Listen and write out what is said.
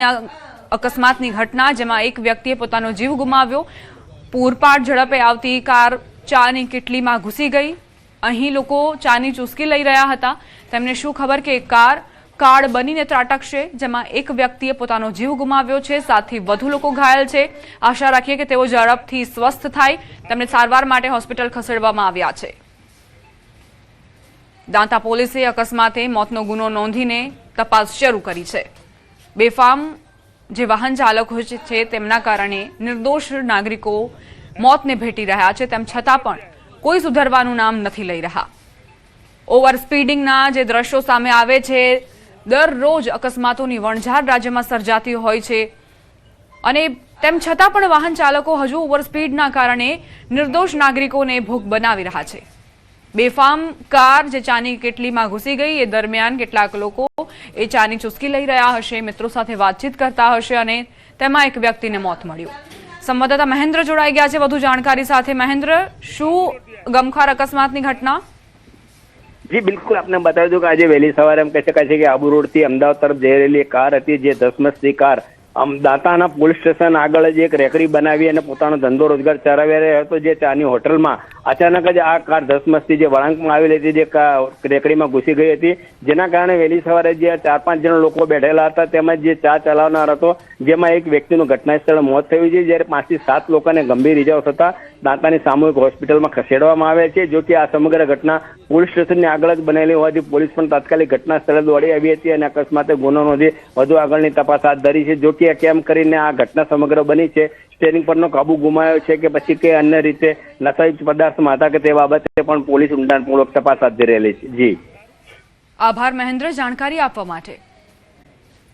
અકસ્માતની ઘટના જેમાં એક વ્યક્તિએ પોતાનો જીવ ગુમાવ્યો। પૂરપાટ ઝડપે આવતી કાર ચાની કિટલીમાં ઘૂસી ગઈ। અહીં લોકો ચાની ચૂસકી લઈ રહ્યા હતા। તેમને શું ખબર કે કાર કાળ બનીને ત્રાટકશે, જેમાં એક વ્યક્તિએ પોતાનો જીવ ગુમાવ્યો છે, સાતથી વધુ લોકો ઘાયલ છે। આશા રાખીએ કે તેઓ ઝડપથી સ્વસ્થ થાય। તેમને સારવાર માટે હોસ્પિટલ ખસેડવામાં આવ્યા છે। દાંતા પોલીસે અકસ્માતે મોતનો ગુનો નોંધીને તપાસ શરૂ કરી છે। બેફામ જે વાહન ચાલકો છે તેમના કારણે નિર્દોષ નાગરિકો મોતને ભેટી રહ્યા છે, તેમ છતાં પણ કોઈ સુધરવાનું નામ નથી લઈ રહ્યા। ઓવર સ્પીડિંગના જે દ્રશ્યો સામે આવે છે, દરરોજ અકસ્માતોની વણઝાર રાજ્યમાં સર્જાતી હોય છે અને તેમ છતાં પણ વાહન ચાલકો હજુ ઓવર સ્પીડના કારણે નિર્દોષ નાગરિકોને ભોગ બનાવી રહ્યા છે। બેફામ કાર જે ચાની કેટલીમાં ઘૂસી ગઈ એ દરમિયાન કેટલાક લોકો એ ચાની ચૂસકી લઈ રહ્યા હશે, મિત્રો સાથે વાતચીત કરતા હશે અને તેમાં એક વ્યક્તિને મોત મળ્યું। સંવાદદાતા મહેન્દ્ર જોડાઈ ગયા છે વધુ જાણકારી સાથે। મહેન્દ્ર, શું ગમખાર અકસ્માતની ઘટના? જી બિલકુલ, આપને બતાવી દઉં કે આજે વહેલી સવારે એમ કહી શકાય છે કે આબુ રોડ થી અમદાવાદ તરફ જઈ રહેલી કાર હતી, જે ધસમસતી કાર દાંતાના પોલીસ સ્ટેશન આગળ જ એક રેકડી બનાવી અને પોતાનો ધંધો રોજગાર ચલાવી રહ્યો હતો, જે ચાની હોટલમાં અચાનક જ આ કાર ધસમસતી જે વળાંકમાં આવેલી હતી, જે રેકડીમાં ઘૂસી ગઈ હતી, જેના કારણે વહેલી સવારે જે 4-5 જણા લોકો બેઠેલા હતા તેમજ જે ચા ચલાવનાર હતો, જેમાં એક વ્યક્તિનું ઘટના સ્થળે મોત થયું છે, જ્યારે 5 થી 7 લોકોને ગંભીર ઇજાઓ થતા દાંતાની સામૂહિક હોસ્પિટલમાં ખસેડવામાં આવે છે। જો કે આ સમગ્ર ઘટના પોલીસ સ્ટેશનની આગળ જ બનેલી હોવાથી પોલીસ પણ તાત્કાલિક ઘટના સ્થળે દોડી આવી હતી અને અકસ્માતે ગુનો નોંધી વધુ આગળની તપાસ હાથ ધરી છે। જો કે કેમ કરીને આ ઘટના સમગ્ર બની છે, સ્ટેરિંગ પરનો કાબુ ગુમાવ્યો છે કે પછી કે અન્ય રીતે નશાયુક્ત પદાર્થમાં હતા કે તે બાબતે પણ પોલીસ ઊંડાણપૂર્વક તપાસ હાથ ધરી રહેલી છે। જી આભાર મહેન્દ્ર, જાણકારી આપવા માટે।